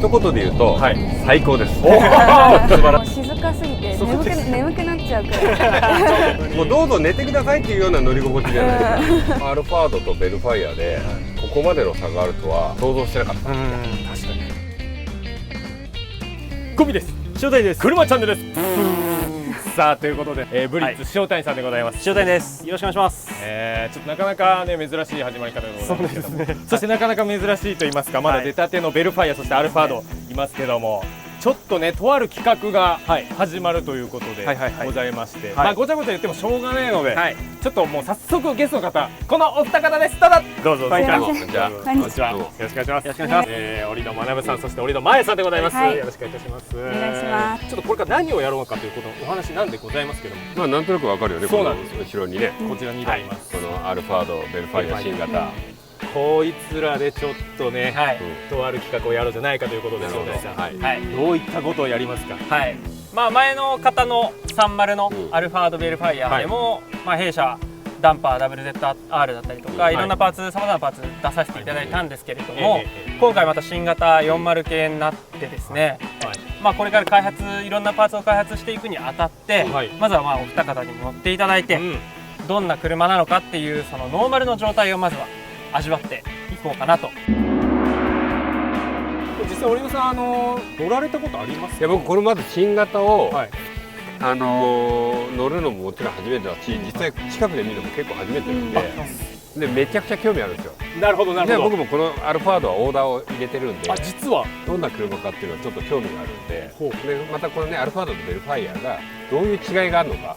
一言で言うと、最高です。もう静かすぎて眠くなっちゃうくらい。もうどうぞ寝てくださいっていうような乗り心地じゃないですか。アルファードとベルファイアでここまでの差があるとは想像してなかった。確かに。ゴミです。塩谷です。車チャンネルです。さあということで、ブリッツ塩谷さんでございます。塩谷です。よろしくお願いします。ちょっとなかなかね珍しい始まり方でございますけども、そしてなかなか珍しいと言いますか、まだ出たてのベルファイア、そしてアルファードいますけども、ちょっとねとある企画が始まるということでございまして、まあごちゃごちゃ言ってもしょうがないので、ちょっともう早速ゲストの方、このお二方です。どうぞ。こんにちは。こんにちは。よろしくお願いします。よろしくお願いします。折戸学さん、そして折戸真也さんでございます。よろしくお願いいたします。お願いします。ちょっとこれから何をやろうかということのお話なんでございますけども、まあなんとなくわかるよね。そうなんですよ。後ろにね、こちらにあります。このアルファード、ベルファイア新型。こいつらでちょっとね、とある企画をやろうじゃないかということで、塩谷さん、どういったことをやりますか。まあ前の方の30のアルファードベルファイアでも、まあ弊社ダンパー WZR だったりとか、いろんなパーツ、さまざまなパーツ出させていただいたんですけれども、今回また新型40系になってですね、まあこれから開発、いろんなパーツを開発していくにあたって、まずはまあお二方にも乗っていただいて、どんな車なのかっていうそのノーマルの状態をまずは味わっていこうかなと。実際折戸さん乗られたことありますか。いや僕これまず新型を乗るのももちろん初めてだし、実際近くで見るのも結構初めてなんで、めちゃくちゃ興味あるんですよ。なるほどなるほど。僕もこのアルファードはオーダーを入れてるんで、実はどんな車かっていうのはちょっと興味があるんで、でまたこのねアルファードとベルファイアがどういう違いがあるのか、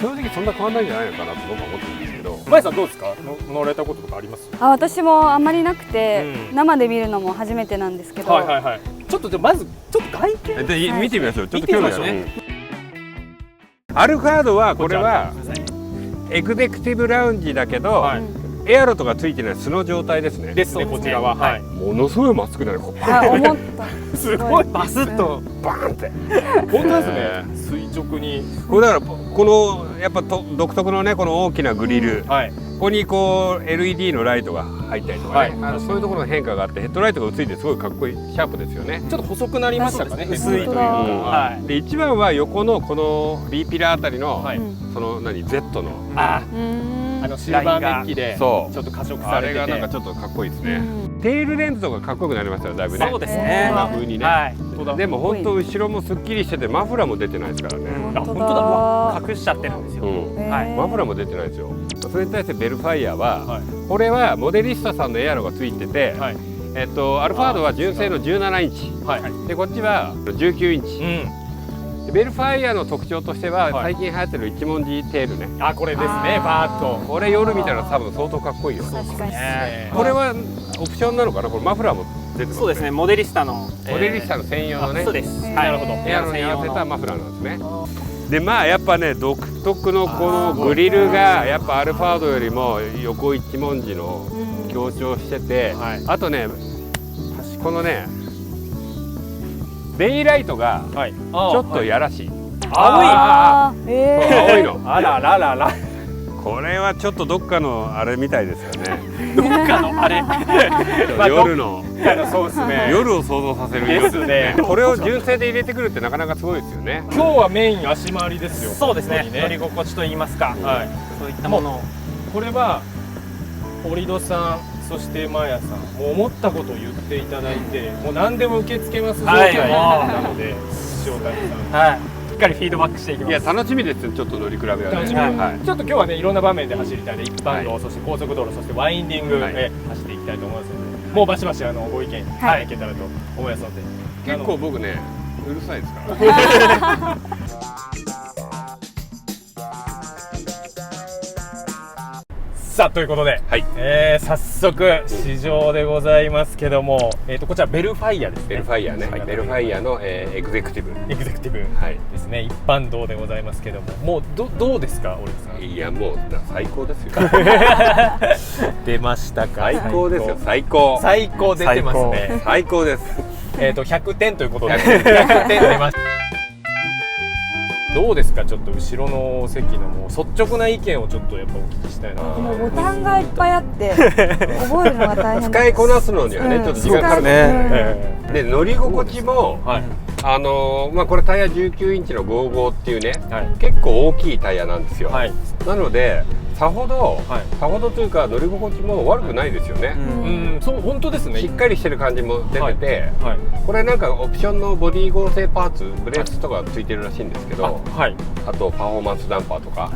正直そんな変わらないんじゃないのかなと僕は思ってるんですけど。まやさんどうですか。乗られたこととかあります。私もあんまりなくて、生で見るのも初めてなんですけど。ちょっとじゃまずちょっと外見で見てみましょう。ちょっと興味ある。アルファードはこれはエグゼクティブラウンジだけど、エアロとかついてない素の状態ですね。ですね、こちらは。ものすごいまっすぐなの。思った。すごいバスッとバーンって。本当ですね。垂直に。これだからこのやっぱ独特のねこの大きなグリル。ここにこう LED のライトが入ったりとかね、そういうところの変化があって、ヘッドライトがついてすごいかっこいいシャープですよね。ちょっと細くなりましたかね。薄いというか。で一番は横のこの B ピラーあたりのそのZ のシルバーメッキでちょっと加色されてて、あれがなんかちょっとかっこいいですね。テールレンズとかかっこよくなりましたよだいぶね。そうですね。こんな風にね。でも本当後ろもすっきりしててマフラーも出てないですからね。本当だ。隠しちゃってるんですよ。マフラーも出てないですよ。それに対してベルファイアはこれはモデリスタさんのエアロがついてて、アルファードは純正の17インチでこっちは19インチ。ベルファイアの特徴としては最近流行ってる一文字テールね。これですね。バーッとこれ夜見たら多分相当かっこいいよ。確かに。これはオプションなのかな。これマフラーも出てますね。そうですね。モデリスタの専用のね。そうです。なるほど。エアロに合わせたマフラーなんですね。でまあやっぱね独特のこのグリルがやっぱアルファードよりも横一文字の強調してて、あとねこのねデイライトがちょっとやらしい。青いの。あらららら。これはちょっとどっかのあれみたいですよね。どっかのあれ。夜の。そうですね。夜を想像させるですね。これを純正で入れてくるってなかなかすごいですよね。今日はメイン足回りですよ。そうですね。乗り心地と言いますか。そういったものを。これは折戸さん、そして真也さん、もう思ったことを言っていただいて、もう何でも受け付けます状態なので、塩谷さん。しっかりフィードバックしていきます。いや楽しみです。ちょっと乗り比べはね。ちょっと今日はねいろんな場面で走りたいので、一般道、そして高速道路、そしてワインディングで走っていきたいと思いますので、もうバシバシご意見いただけたらと思いますので。結構僕ねうるさいですから。さあということで、早速試乗でございますけども、こちらベルファイアですね。ベルファイアね。ベルファイアのエグゼクティブですね。一般道でございますけども、もうどうですか、折戸さん。いやもう最高ですよ。出ましたか。最高ですよ。最高。最高出てますね。最高です。100点ということで100点出ました。どうですか、ちょっと後ろの席のもう率直な意見をちょっとやっぱお聞きしたいな。もうボタンがいっぱいあって覚えるのが大変使いこなすのにはね、ちょっと時間かかるね。で乗り心地も、まあこれタイヤ19インチの55っていうね、結構大きいタイヤなんですよ。なのでさほどというか乗り心地も悪くないですよね。そう本当ですね。しっかりしてる感じも出てて、これなんかオプションのボディ合成パーツ、ブレースとかついてるらしいんですけど、あとパフォーマンスダンパーとか、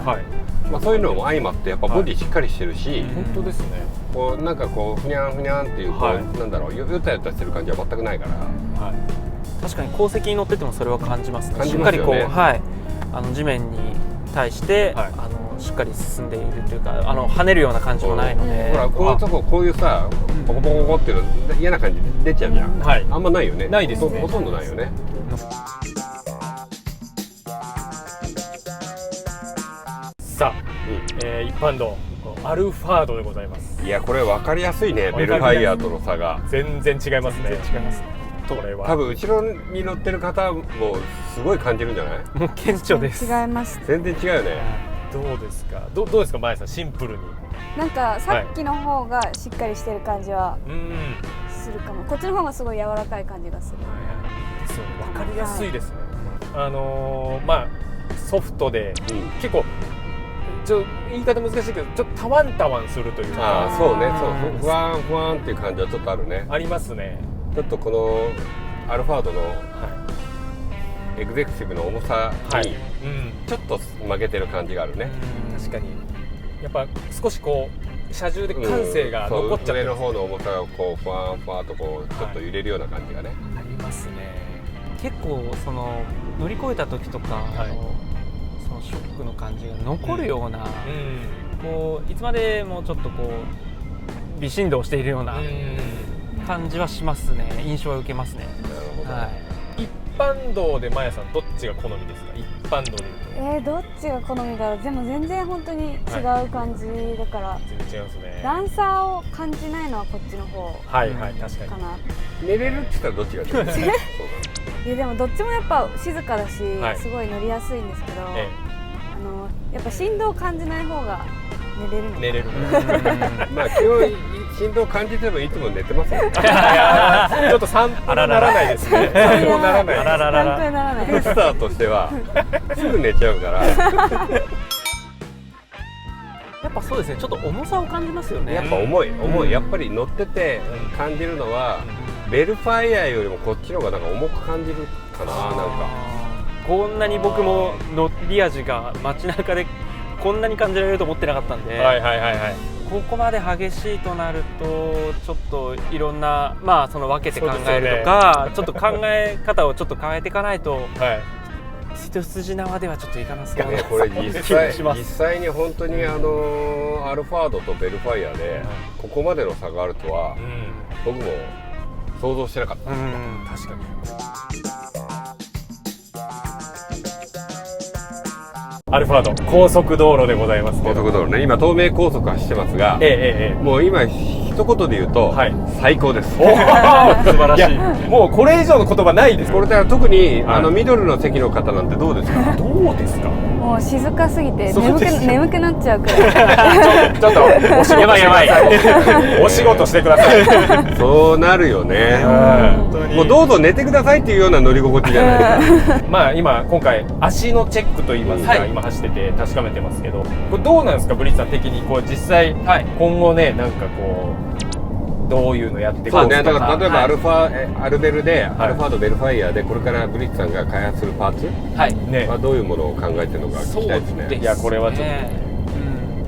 まあそういうのも相まってやっぱボディしっかりしてるし、本当ですね。こうなんかこうふにゃんふにゃんっていうこうなんだろう、よたよたしてる感じは全くないから。確かに後席に乗っててもそれは感じますね。感じますよね。しっかりこう地面に対してしっかり進んでいるというか、跳ねるような感じもないので、ほらこういうとここういうさポコポコポコっていうの嫌な感じで出ちゃうじゃん。あんまないよね。ないですね。ほとんどないよね。さあ、一般道アルファードでございます。いやこれ分かりやすいね、ベルファイアとの差が全然違いますね。違います。これは多分後ろに乗ってる方もすごい感じるんじゃない？もう顕著です。違います。全然違うよね。どうですか。どうですか、まやさん、シンプルに。なんかさっきの方がしっかりしてる感じはするかも。こっちの方がすごい柔らかい感じがする。ですよね。分かりやすいですね。まあソフトで結構言い方難しいけどちょっとタワンタワンするというか。そうね、そうふわんふわんっていう感じはちょっとあるね。ありますね。ちょっとこのアルファードのエグゼクティブの重さにちょっと負けてる感じがあるね。確かにやっぱ少しこう車重で感性が残っちゃって、上の方の重さがこうふわんふわんとこうちょっと揺れるような感じがね、ありますね。結構その乗り越えた時とか、そのショックの感じが残るような、こういつまでもちょっとこう微振動しているような感じはしますね。印象は受けますね。一般道でまやさんどっちが好みですか？一般道で言うとどっちが好みだろう。でも全然本当に違う感じだから、全然違いますね。段差を感じないのはこっちの方かな。寝れるって言ったらどっちがいい？いやでもどっちもやっぱ静かだし、すごい乗りやすいんですけど、やっぱ振動を感じない方が寝れるのか。まあ基本振動を感じてもいつも寝てますよね。ちょっと参考にならないですね。参考にならない。参考にならない。テスターとしてはすぐ寝ちゃうから。やっぱそうですね。ちょっと重さを感じますよね。やっぱ重い。やっぱり乗ってて感じるのはベルファイアよりもこっちの方がなんか重く感じるかな。なんかこんなに僕も乗り味が街中でこんなに感じられると思ってなかったんで、ここまで激しいとなるとちょっといろんなその分けて考えるとか、ちょっと考え方をちょっと変えていかないと、一筋縄ではちょっといかなそうなこれ実際に本当にアルファードとベルファイアでここまでの差があるとは僕も想像してなかった。確かに。アルファード高速道路でございます。高速道路ね、今東名高速走ってますが、もう今一言で言うと、最高です。素晴らしい。もうこれ以上の言葉ないです。これだから特にミドルの席の方なんてどうですか？どうですか？もう静かすぎて眠くなっちゃうくらい。ちょっとやばいお仕事してください。そうなるよね。もうどうぞ寝てくださいっていうような乗り心地じゃない。今回足のチェックといいますか、今走ってて確かめてますけど、これどうなんですか、ブリッツさん的にこう実際今後ね、なんかこうどういうのやっていこうかな。だから例えばアルベルでアルファードベルファイアでこれからブリッツさんが開発するパーツはどういうものを考えてるのか聞きたいですね。いやこれはちょっと。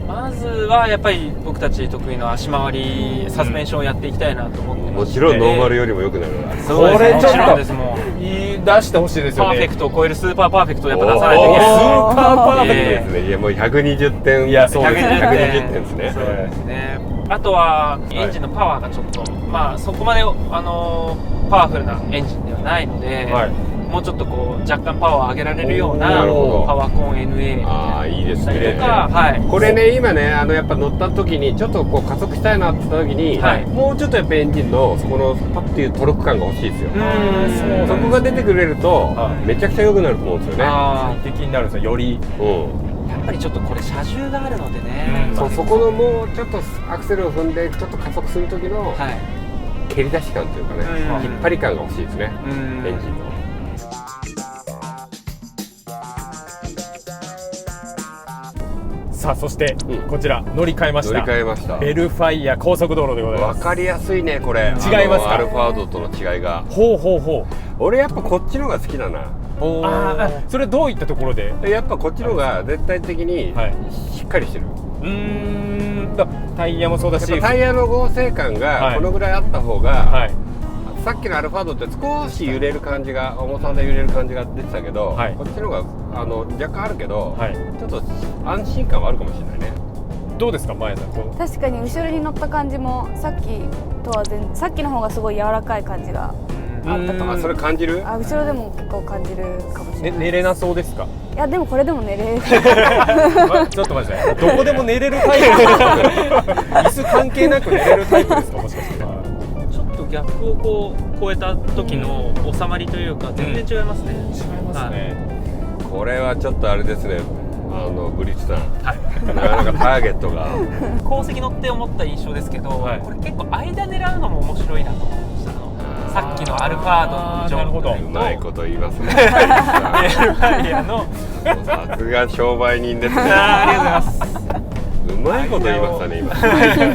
まずはやっぱり僕たち得意の足回りサスペンションをやっていきたいなと思ってます。もちろんノーマルよりも良くなるから。これちょっと言い出してほしいですよね。パーフェクトを超えるスーパーパーフェクトをやっぱ出さないといけない。スーパーパーフェクトですね。いやもう120点。いやそうです。120点ですね。そうですね。あとはエンジンのパワーがちょっとそこまでパワフルなエンジンではないので、もうちょっとこう若干パワーを上げられるようななるほどパワーコン NA ああいいですねとか、はい、これね今ねやっぱ乗った時にちょっとこう加速したいなって言った時に、はい、もうちょっとやっぱエンジンのそこのパッていうトルク感が欲しいですよ。そこが出てくれるとめちゃくちゃ良くなると思うんですよね。最適になるんですよより。やっぱりちょっとこれ車重があるのでね、そこのもうちょっとアクセルを踏んでちょっと加速する時の蹴り出し感というかね、引っ張り感が欲しいですね、エンジンの。さあそしてこちら乗り換えました。乗り換えました。ベルファイア高速道路でございます。分かりやすいねこれ。違いますか？アルファードとの違いが。ほうほうほう。俺やっぱこっちの方が好きだな。それどういったところで？やっぱこっちの方が絶対的にしっかりしてる。タイヤもそうだし、タイヤの合成感がこのぐらいあった方が、さっきのアルファードって少し揺れる感じが、重さで揺れる感じが出てたけど、こっちの方が若干あるけど、ちょっと安心感はあるかもしれないね。どうですか前田さん？確かに後ろに乗った感じもさっきとはさっきの方がすごい柔らかい感じがあったと思う。それ感じる？後ろでも結構感じるかもしれない。寝れなそうですか？いやでもこれでも寝れる。ちょっと待って、どこでも寝れるタイプ椅子関係なく寝れるタイプですかもしかして。ちょっとギャップをこう超えた時の収まりというか全然違いますね。違いますね。これはちょっとあれですね、ブリッツさん、なかなかターゲットが後席乗って思った印象ですけど、これ結構間狙うのも面白いなと思いました。さっきのアルファードのジョンとうまいこと言いますね。ベルファイアのさすが商売人ですね。ありがとうございます。うまいこと言いましたね今。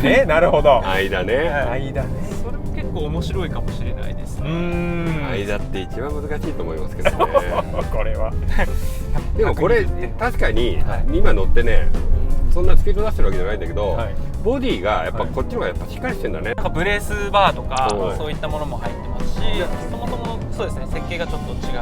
ね、なるほど。間ね。間ね。それも結構面白いかもしれないですね。間って一番難しいと思いますけどね。これは。でもこれ確かに今乗ってね、そんなスピード出してるわけじゃないんだけど、ボディがやっぱこっちの方がやっぱしっかりしてんだね。なんかブレースバーとかそういったものも入ってますし、そもそもそうですね設計がちょっと違うっていう。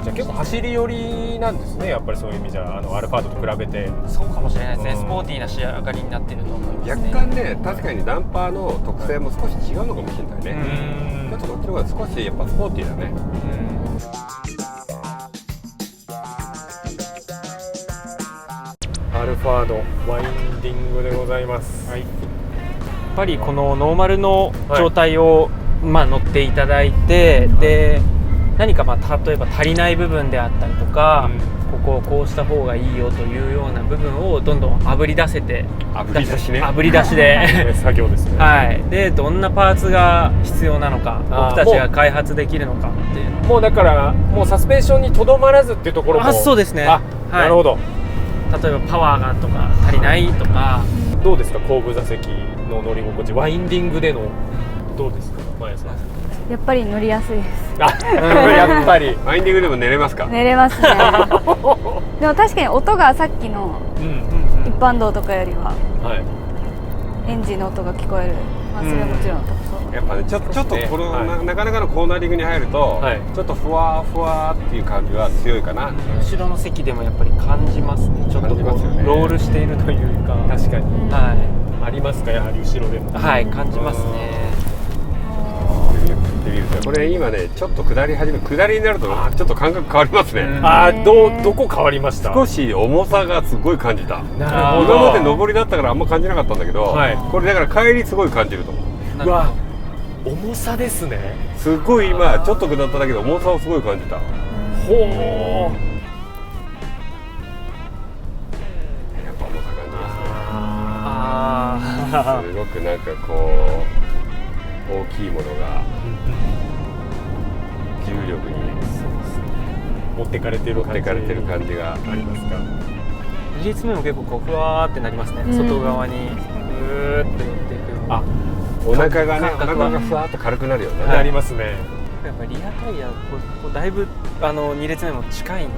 じゃあ結構走り寄りなんですね。やっぱりそういう意味じゃアルファードと比べて。そうかもしれないですね。スポーティーな仕上がりになってると思いますね。若干ね確かにダンパーの特性も少し違うのかもしれないね。ちょっとこっちの方が少しやっぱスポーティーだね。アルファードワインディングでございます。やっぱりこのノーマルの状態を乗っていただいて、で何か例えば足りない部分であったりとか、ここをこうした方がいいよというような部分をどんどんあぶり出せて、あぶり出しね。あぶり出しで作業ですね。はい。でどんなパーツが必要なのか、僕たちが開発できるのかっていうのもうだからもうサスペンションにとどまらずっていうところも。そうですね。なるほど。例えばパワーがとか足りないとか。どうですか後部座席の乗り心地、ワインディングでのどうですか前田さん？やっぱり乗りやすいです。やっぱりワインディングでも寝れますか？寝れますね。でも確かに音がさっきの一般道とかよりはエンジンの音が聞こえる。それはもちろんやっぱねちょっとこのなかなかのコーナリングに入るとちょっとふわふわっていう感じは強いかな。後ろの席でもやっぱり感じますね。ちょっとこうロールしているというか。確かに。ありますかやはり後ろでも。感じますね。これ今ねちょっと下りになるとちょっと感覚変わりますね。どこ変わりました？少し重さがすごい感じた。なるほど。今まで上りだったからあんま感じなかったんだけど、これだから帰りすごい感じると思う。うわ、重さですね。すごい今ちょっと下っただけで重さをすごい感じた。ほう。やっぱ重さ感じますね。すごくなんかこう大きいものが重力に持ってかれてる感じがありますか？2列目も結構こうふわーってなりますね。外側にうーっと寄っていく。お腹がふわーっと軽くなるよね。なりますね。やっぱリアタイヤだいぶ2列目も近いん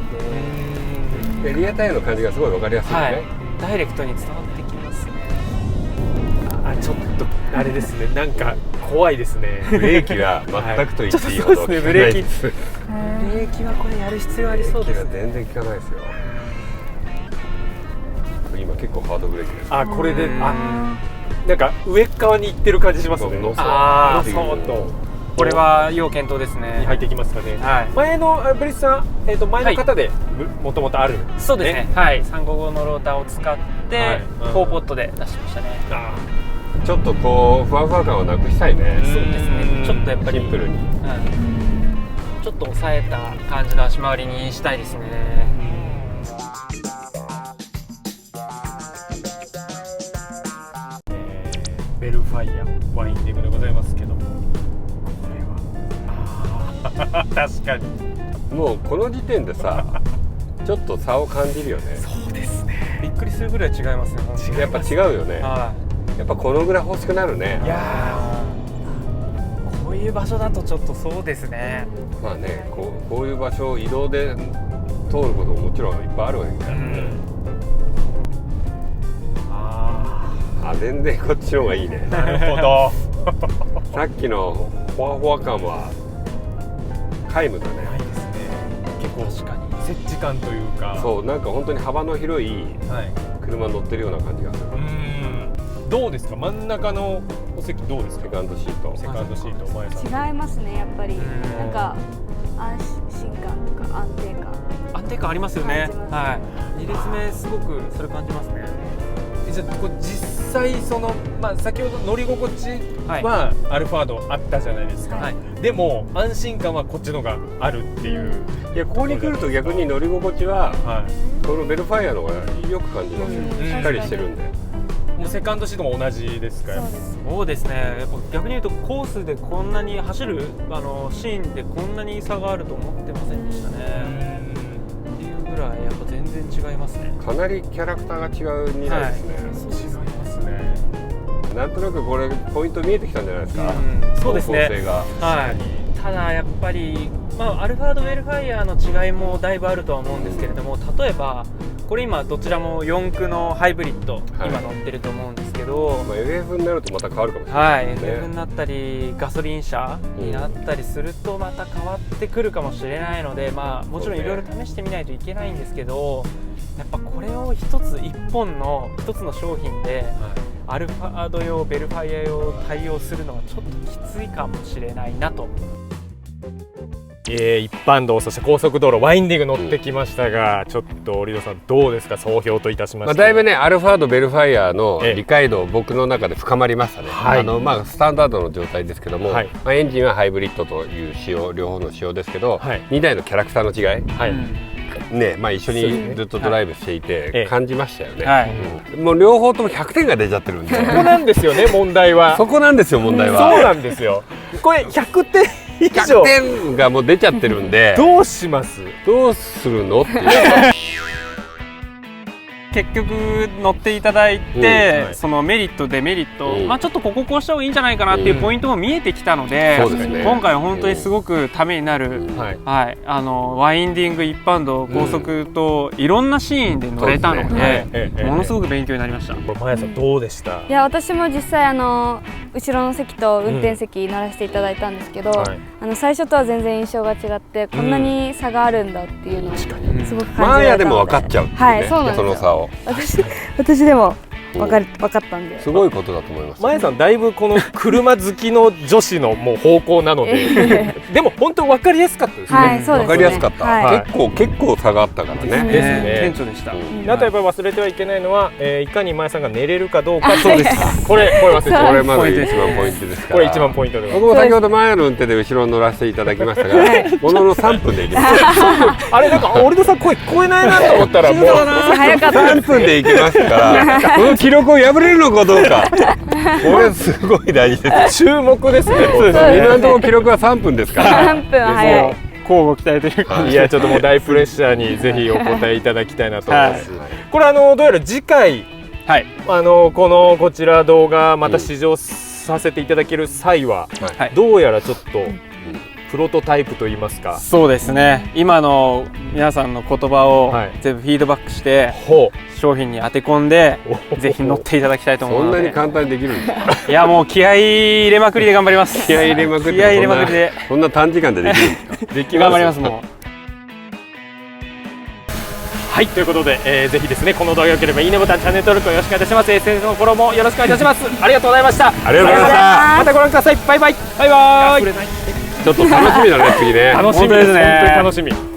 で、リアタイヤの感じがすごい分かりやすいよね。ダイレクトに伝わってきますね。ちょっとあれですね。なんか怖いですね。ブレーキは全くと言っていいほど効かないです。ブレーキはこれやる必要ありそうですね。全然効かないですよ。今結構ハードブレーキです。これでなんか上側に行ってる感じしますね。そうとこれは要検討ですね。に入ってきますかね。はい。前のブリスさん、前の方でもともとある。そうですね。はい。355のローターを使って4ポットで出しましたね。ちょっとこうふわふわ感をなくしたいね。そうですね。ちょっとやっぱりシンプルに。ちょっと抑えた感じの足回りにしたいですね。ベルファイアワインディングでございますけども、これは確かにもうこの時点でさちょっと差を感じるよね。そうですね。びっくりするぐらい違いますね。やっぱ違うよね。やっぱこのぐらい欲しくなるね。いやこういう場所だとちょっとそうですね。まあね、こういう場所を移動で通ることももちろんいっぱいあるわけだからね。全然こっちの方がいいね。なるほど。さっきのほわほわ感は皆無だね。ないですね。結構確かに設置感というか、そう、なんか本当に幅の広い車乗ってるような感じがする。どうですか、真ん中のお席どうですか。セカンドシート。セカンドシート、お前さん。違いますね、やっぱり。なんか安心感とか安定感。安定感ありますよね。はい。2列目すごくそれ感じますね。じゃあこう実際その、先ほど乗り心地はアルファードあったじゃないですか、はい、でも安心感はこっちのがあるっていう、いや、ここに来ると逆に乗り心地は、このベルファイアの方がよく感じますよ、しっかりしてるんで。もうセカンドシートも同じですか。そうですね。やっぱ逆に言うとコースでこんなに走るシーンでこんなに差があると思ってませんでしたね。っていうぐらいやっぱ全然違いますね。かなりキャラクターが違う2台ですね。違いますね。なんとなくこれポイント見えてきたんじゃないですか。そうですね。はい。ただやっぱりアルファードベルファイアの違いもだいぶあるとは思うんですけれども、例えばこれ今どちらも4駆のハイブリッド、今乗ってると思うんですけど、FF になるとまた変わるかもしれないですね。FF になったりガソリン車になったりするとまた変わってくるかもしれないので、もちろんいろいろ試してみないといけないんですけど、やっぱこれを一つの商品で、アルファード用ベルファイア用対応するのはちょっときついかもしれないなと。一般道、そして高速道路、ワインディング乗ってきましたが、ちょっと織戸さんどうですか、総評といたしまして。だいぶね、アルファードベルファイアの理解度、僕の中で深まりましたね。スタンダードの状態ですけども、エンジンはハイブリッドという仕様、両方の仕様ですけど、2台のキャラクターの違い、ね、一緒にずっとドライブしていて感じましたよね。もう両方とも100点が出ちゃってるんで。そこなんですよね、問題は。そこなんですよ、問題は。そうなんですよ。これ100点以上。100点がもう出ちゃってるんで。どうします？どうするのっていう。結局乗っていただいて、そのメリットデメリット、ちょっとここした方がいいんじゃないかなっていうポイントも見えてきたので、今回は本当にすごくためになる、ワインディング一般道高速といろんなシーンで乗れたので、ものすごく勉強になりました。これマヤさんどうでした？いや、私も実際後ろの席と運転席乗らせていただいたんですけど、最初とは全然印象が違って、こんなに差があるんだっていうのをすごく感じられたので、マーヤでも分かっちゃうっていうね、はい、そうなんですよ。その差を私でも分かったんで、すごいことだと思います。マヤさんだいぶこの車好きの女子のもう方向なのででも本当分かりやすかったですね。はい、そうですね。分かりやすかった、結構差があったからね。ですね。顕著でした。あとやっぱり忘れてはいけないのは、いかにマヤさんが寝れるかどうか。そうです。これ忘れて、これまず一番ポイントですから。これ一番ポイントで。僕も先ほどマヤの運転で後ろに乗らせていただきましたが、ものの3分で行きます。あれなんか織戸さん声聞こえないなと思ったらもう早かった。3分で行きますから、この記録を破れるのかどうか、これすごい大事です。注目ですね。今のところ記録は3分ですから。3分は早い。交互期待というか、いやちょっともう大プレッシャーにぜひお答えいただきたいなと思います。これどうやら次回、こちら動画また試乗させていただける際は、どうやらちょっとプロトタイプといいますか、そうですね、今の皆さんの言葉を全部フィードバックして商品に当て込んでぜひ乗っていただきたいと思うので。そんなに簡単にできるんですか？いやもう気合い入れまくりで頑張ります。気合い入れまくりでそんな短時間でできるんですか？できます。頑張りますもう。はい、ということで、ぜひですねこの動画が良ければいいねボタン、チャンネル登録をよろしくお願いいたします。SNS のフォローもよろしくお願いいたします。ありがとうございました。ありがとうございました。またご覧ください。バイバイ。バイバイ。ちょっと楽しみだね次ね。楽しみですね。本当に楽しみ。